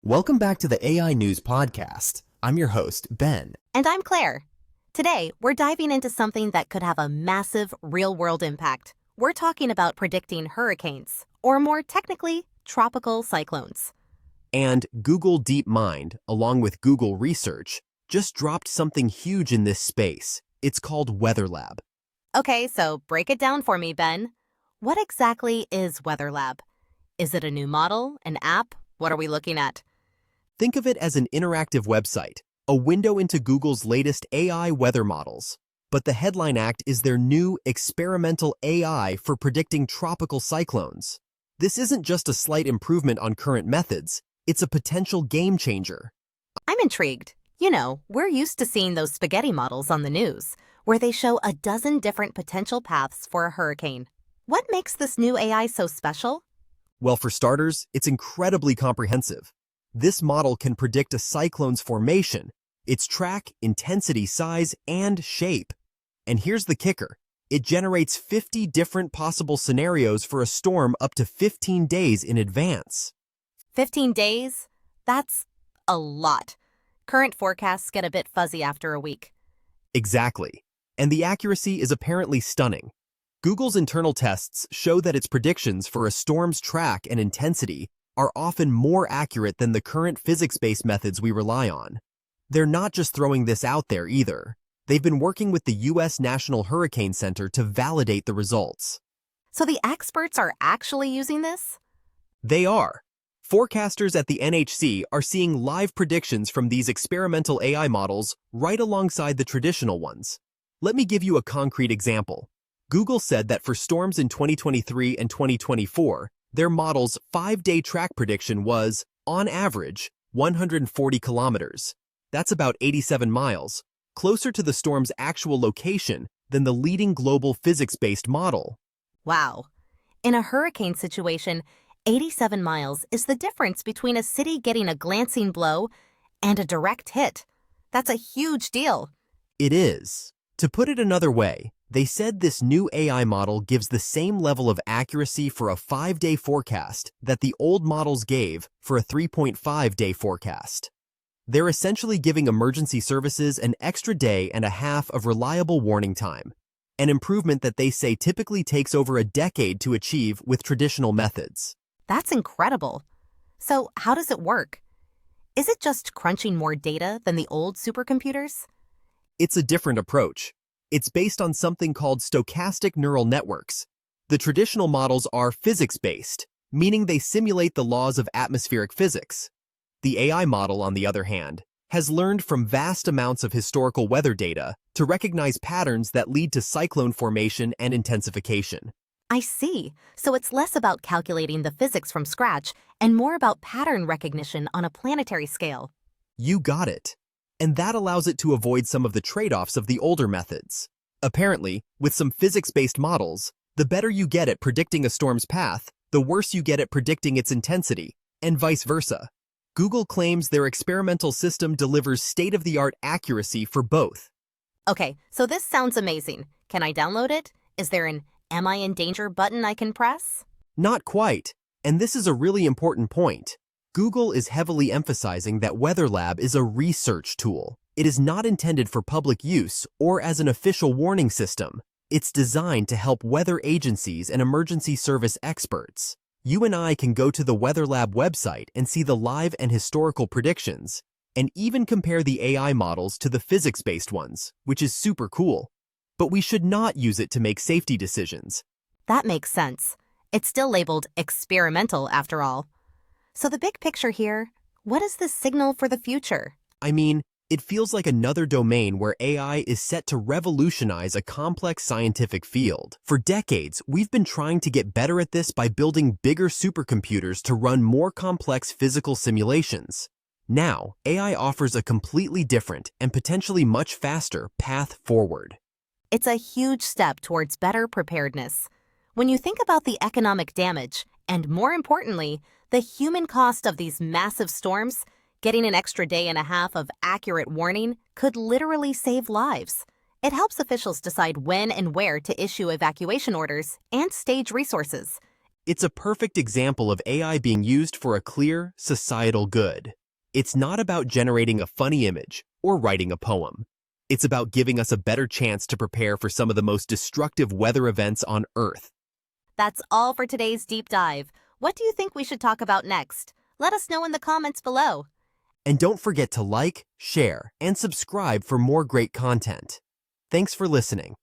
Welcome back to the AI News Podcast. I'm your host, Ben. And I'm Claire. Today, we're diving into something that could have a massive real-world impact. We're talking about predicting hurricanes, or more technically, tropical cyclones. And Google DeepMind, along with Google Research, just dropped something huge in this space. It's called Weather Lab. Okay, so break it down for me, Ben. What exactly is Weather Lab? Is it a new model, an app? What are we looking at? Think of it as an interactive website, a window into Google's latest AI weather models. But the headline act is their new experimental AI for predicting tropical cyclones. This isn't just a slight improvement on current methods, it's a potential game changer. I'm intrigued. You know, we're used to seeing those spaghetti models on the news, where they show a dozen different potential paths for a hurricane. What makes this new AI so special? Well, for starters, it's incredibly comprehensive. This model can predict a cyclone's formation, its track, intensity, size, and shape. And here's the kicker. It generates 50 different possible scenarios for a storm up to 15 days in advance. 15 days? That's a lot. Current forecasts get a bit fuzzy after a week. Exactly. And the accuracy is apparently stunning. Google's internal tests show that its predictions for a storm's track and intensity are often more accurate than the current physics-based methods we rely on. They're not just throwing this out there either. They've been working with the U.S. National Hurricane Center to validate the results. So the experts are actually using this? They are. Forecasters at the NHC are seeing live predictions from these experimental AI models right alongside the traditional ones. Let me give you a concrete example. Google said that for storms in 2023 and 2024, their model's 5-day track prediction was, on average, 140 kilometers. That's about 87 miles, closer to the storm's actual location than the leading global physics-based model. Wow. In a hurricane situation, 87 miles is the difference between a city getting a glancing blow and a direct hit. That's a huge deal. It is. To put it another way, they said this new AI model gives the same level of accuracy for a 5-day forecast that the old models gave for a 3.5-day forecast. They're essentially giving emergency services an extra day and a half of reliable warning time, an improvement that they say typically takes over a decade to achieve with traditional methods. That's incredible. So how does it work? Is it just crunching more data than the old supercomputers? It's a different approach. It's based on something called stochastic neural networks. The traditional models are physics-based, meaning they simulate the laws of atmospheric physics. The AI model, on the other hand, has learned from vast amounts of historical weather data to recognize patterns that lead to cyclone formation and intensification. I see. So it's less about calculating the physics from scratch and more about pattern recognition on a planetary scale. You got it. And that allows it to avoid some of the trade-offs of the older methods. Apparently, with some physics-based models, the better you get at predicting a storm's path, the worse you get at predicting its intensity, and vice versa. Google claims their experimental system delivers state-of-the-art accuracy for both. Okay, so this sounds amazing. Can I download it? Is there an "Am I in danger" button I can press? Not quite. And this is a really important point. Google is heavily emphasizing that Weather Lab is a research tool. It is not intended for public use or as an official warning system. It's designed to help weather agencies and emergency service experts. You and I can go to the Weather Lab website and see the live and historical predictions, and even compare the AI models to the physics-based ones, which is super cool. But we should not use it to make safety decisions. That makes sense. It's still labeled experimental after all. So the big picture here, what is the signal for the future? I mean, it feels like another domain where AI is set to revolutionize a complex scientific field. For decades, we've been trying to get better at this by building bigger supercomputers to run more complex physical simulations. Now, AI offers a completely different and potentially much faster path forward. It's a huge step towards better preparedness. When you think about the economic damage, and more importantly, the human cost of these massive storms, getting an extra day and a half of accurate warning could literally save lives. It helps officials decide when and where to issue evacuation orders and stage resources. It's a perfect example of AI being used for a clear, societal good. It's not about generating a funny image or writing a poem. It's about giving us a better chance to prepare for some of the most destructive weather events on Earth. That's all for today's deep dive. What do you think we should talk about next? Let us know in the comments below. And don't forget to like, share, and subscribe for more great content. Thanks for listening.